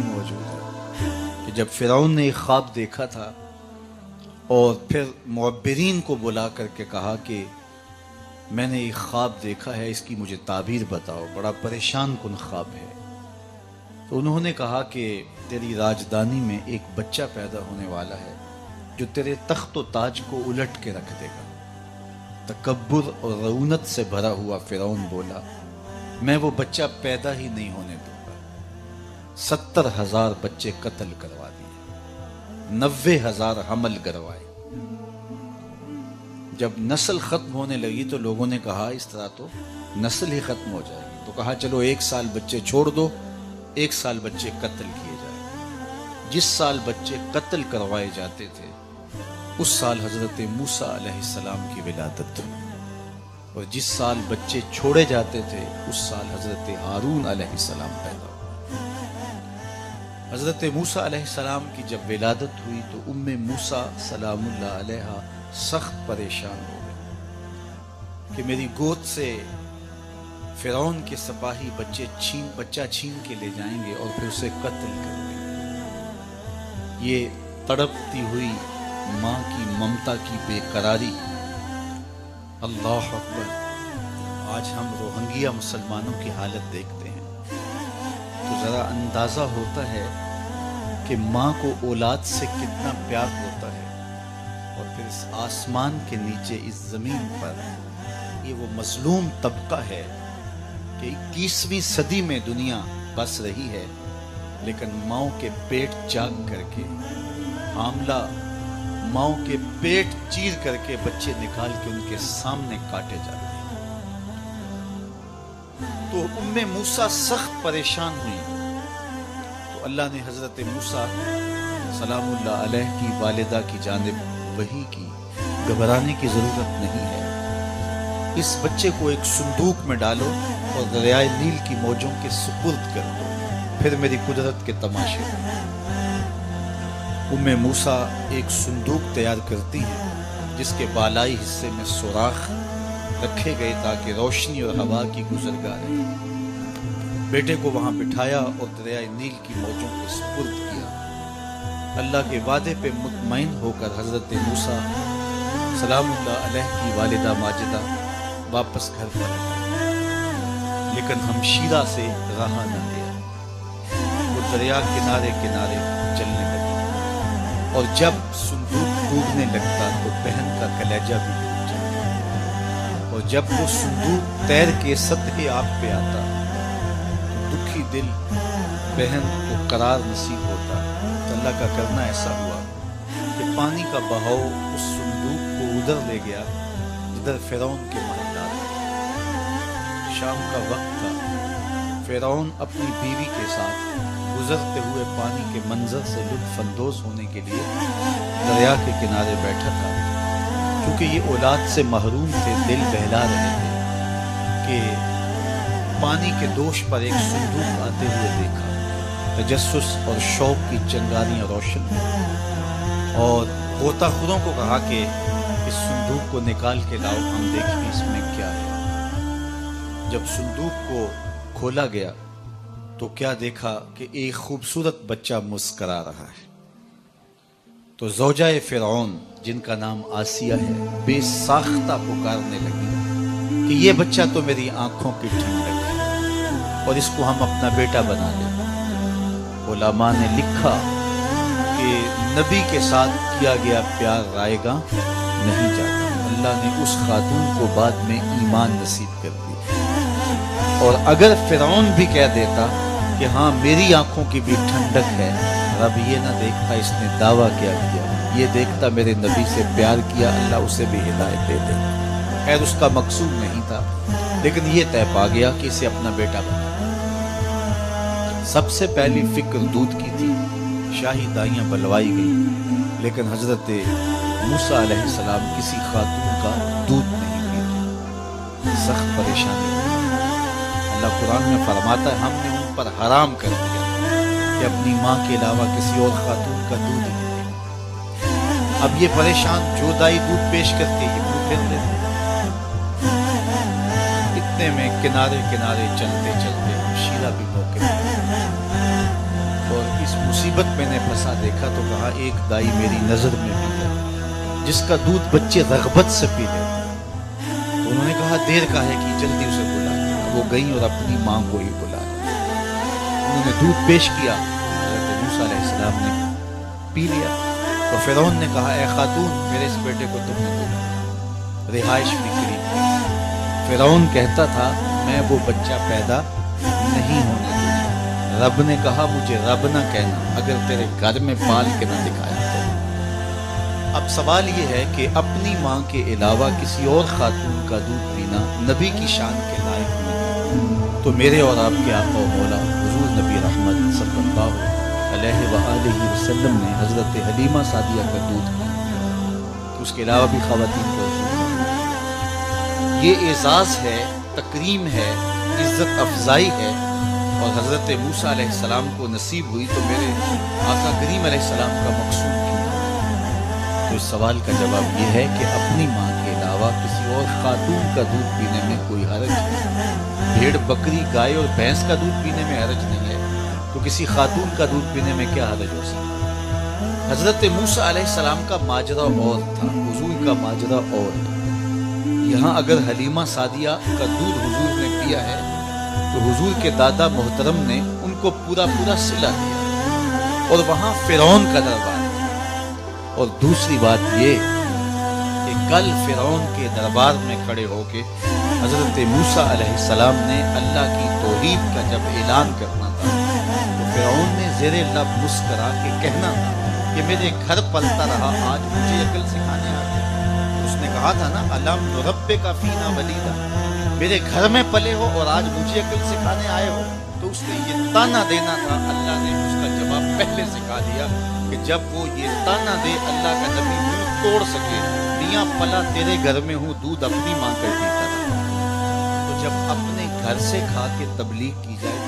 موجود ہے کہ جب فرعون نے ایک خواب دیکھا تھا اور پھر معبرین کو بلا کر کے کہا کہ میں نے ایک خواب دیکھا ہے، اس کی مجھے تعبیر بتاؤ، بڑا پریشان کن خواب ہے. تو انہوں نے کہا کہ تیری راجدانی میں ایک بچہ پیدا ہونے والا ہے جو تیرے تخت و تاج کو الٹ کے رکھ دے گا. تکبر اور رعونت سے بھرا ہوا فرعون بولا میں وہ بچہ پیدا ہی نہیں ہونے دوں گا. 70,000 بچے قتل کروا دیے، 90,000 حمل کروائے. جب نسل ختم ہونے لگی تو لوگوں نے کہا اس طرح تو نسل ہی ختم ہو جائے گی. تو کہا چلو 1 سال بچے چھوڑ دو، 1 سال بچے قتل کیے جائیں. جس سال بچے قتل کروائے جاتے تھے اس سال حضرت موسیٰ علیہ السلام کی ولادت ہوئی، اور جس سال بچے چھوڑے جاتے تھے اس سال حضرت ہارون علیہ السلام پیدا ہوئے. حضرت موسیٰ علیہ السلام کی جب ولادت ہوئی تو ام موسیٰ سلام اللہ علیہا سخت پریشان ہو گئی کہ میری گود سے فرعون کے سپاہی بچہ چھین کے لے جائیں گے اور پھر اسے قتل کر دیں گے. یہ تڑپتی ہوئی ماں کی ممتا کی بے قراری. اللہ اکبر. آج ہم روہنگیا مسلمانوں کی حالت دیکھتے ہیں تو ذرا اندازہ ہوتا ہے کہ ماں کو اولاد سے کتنا پیار ہوتا ہے، اور پھر اس آسمان کے نیچے اس زمین پر یہ وہ مظلوم طبقہ ہے کہ 21ویں صدی میں دنیا بس رہی ہے، لیکن ماؤں کے پیٹ جاگ کر کے، حاملہ ماؤں کے پیٹ چیر کر کے بچے نکال کے ان کے سامنے کاٹے جاتے ہیں. تو ام موسیٰ سخت پریشان ہوئی. تو اللہ نے حضرت موسیٰ سلام اللہ علیہ کی والدہ کی جانب وحی کی گھبرانے کی ضرورت نہیں ہے، اس بچے کو ایک صندوق میں ڈالو اور دریائے نیل کی موجوں کے سپرد کر دو، پھر میری قدرت کے تماشے. ام موسیٰ ایک صندوق تیار کرتی ہیں جس کے بالائی حصے میں سوراخ رکھے گئے تاکہ روشنی اور ہوا کی گزرگاہ رہے. بیٹے کو وہاں بٹھایا اور دریائے نیل کی موجوں کے سپرد کیا. اللہ کے وعدے پہ مطمئن ہو کر حضرت موسیٰ سلام اللہ علیہ کی والدہ ماجدہ واپس گھر پر آئے، لیکن ہمشیرہ سے رہا نہ گیا. وہ دریا کنارے کنارے چلنے لگی، اور جب صندوق ڈوبنے لگتا تو بہن کا کلیجہ بھی ڈوب جاتا، اور جب وہ صندوق تیر کے سطح آب پہ آتا تو دکھی دل بہن کو قرار نصیب ہوتا. تو اللہ کا کرنا ایسا ہوا کہ پانی کا بہاؤ اس صندوق کو ادھر لے گیا جدھر فرعون کے محلات. شام کا وقت تھا. فرعون اپنی بیوی کے ساتھ گزرتے ہوئے پانی کے منظر سے لطف اندوز ہونے کے لیے دریا کے کنارے بیٹھا تھا. کیونکہ یہ اولاد سے محروم تھے، دل بہلا رہے تھے کہ پانی کے دوش پر ایک صندوق آتے ہوئے دیکھا. تجسس اور شوق کی چنگاریاں روشن ہوئی، اور غوطہ خوروں کو کہا کہ اس صندوق کو نکال کے لاؤ، ہم دیکھیں اس میں کیا ہے. جب صندوق کو کھولا گیا تو کیا دیکھا کہ ایک خوبصورت بچہ مسکرا رہا ہے. تو زوجہ فرعون جن کا نام آسیہ ہے بے ساختہ پکارنے لگی کہ یہ بچہ تو میری آنکھوں کی ٹھنڈک ہے اور اس کو ہم اپنا بیٹا بنا لیں. علماء نے لکھا کہ نبی کے ساتھ کیا گیا پیار رائے گاں نہیں جاتا. اللہ نے اس خاتون کو بعد میں ایمان نصیب کر دیا، اور اگر فرعون بھی کہہ دیتا کہ ہاں میری آنکھوں کی بھی ٹھنڈک ہے، رب یہ نہ دیکھتا اس نے دعویٰ کیا کیا، یہ دیکھتا میرے نبی سے پیار کیا، اللہ اسے بھی ہدایت دے دے. خیر اس کا مقصود نہیں تھا، لیکن یہ طے پا گیا کہ اسے اپنا بیٹا بنا. سب سے پہلی فکر دودھ کی تھی، شاہی دائیاں بلوائی گئی، لیکن حضرت موسیٰ علیہ السلام کسی خاتون کا دودھ نہیں پیتے. سخت پریشانی ہوئی. اللہ قرآن میں فرماتا ہے ہم نے ان پر حرام کر دیا کہ اپنی ماں کے علاوہ کسی اور خاتون کا دودھ ہی نہیں پیتے. اب یہ پریشان جو دائی دودھ پیش کرتی ہے یہ منہ پھیر لیتے. اتنے میں کنارے کنارے چلتے چلتے ہم شیرہ بھی موقع پہ اور اس مصیبت میں نے پھنسا دیکھا تو کہا ایک دائی میری نظر میں بھی ہے جس کا دودھ بچے رغبت سے پی لیتے ہیں۔ تو انہوں نے کہا دیر کا ہے کہ جلدی اسے بلا لیا۔ وہ گئیں اور اپنی ماں کو ہی بلا لیا۔ انہوں نے دودھ پیش کیا، حضرت موسیٰ علیہ السلام نے پی لیا۔ تو فرعون نے کہا اے خاتون میرے اس بیٹے کو تم نے دو رہائش بھی قریب کی۔ فرعون کہتا تھا میں وہ بچہ پیدا نہیں ہونے دوں گا۔ رب نے کہا مجھے رب نہ کہنا اگر تیرے گھر میں پال کے نہ دکھایا تو۔ اب سوال یہ ہے کہ اپنی ماں کے علاوہ کسی اور خاتون کا دودھ پینا نبی کی شان کے لائق نہیں، تو میرے اور آپ کے آقا و مولا حضور نبی رحمت صلی اللہ علیہ وآلہ وسلم نے حضرت حلیمہ سعدیہ کا دودھ پیا، اس کے علاوہ بھی خواتین کو یہ اعزاز ہے، تکریم ہے، عزت افزائی ہے، اور حضرت موسیٰ علیہ السلام کو نصیب ہوئی تو میرے آقا کریم علیہ السلام کا مقصود کیوں نہ؟ تو اس سوال کا جواب یہ ہے کہ اپنی ماں کے علاوہ کسی اور خاتون کا دودھ پینے میں کوئی حرج نہیں۔ بھیڑ بکری گائے اور بھینس کا دودھ پینے میں حرج نہیں ہے تو کسی خاتون کا دودھ پینے میں کیا حرج ہو سکتا؟ حضرت موسیٰ علیہ السلام کا ماجرا اور تھا، حضور کا ماجرا اور تھا۔ یہاں اگر حلیمہ سعدیہ کا دودھ حضور نے پیا ہے تو حضور کے دادا محترم نے ان کو پورا صلہ دیا، اور وہاں فرعون کا دربار تھا۔ اور دوسری بات یہ کہ کل فرعون کے دربار میں کھڑے ہو کے حضرت موسیٰ علیہ السلام نے اللہ کی توحید کا جب اعلان کرنا تھا تو فرعون نے زیر لب مسکرا کے کہنا تھا کہ میرے گھر پلتا رہا آج مجھے عقل سکھانے آ گیا۔ اس نے کہا تھا نا الم نربک فینا ولیدا، میرے گھر میں پلے ہو اور آج مجھے عقل سکھانے آئے ہو۔ تو اس نے یہ تانا دینا تھا، اللہ نے اس کا جواب پہلے سکھا دیا کہ جب وہ یہ تانا دے اللہ کا نبی منہ توڑ سکے، میاں پلا تیرے گھر میں ہوں دودھ اپنی ماں کر پیتا رہا۔ تو جب اپنے گھر سے کھا کے تبلیغ کی جائے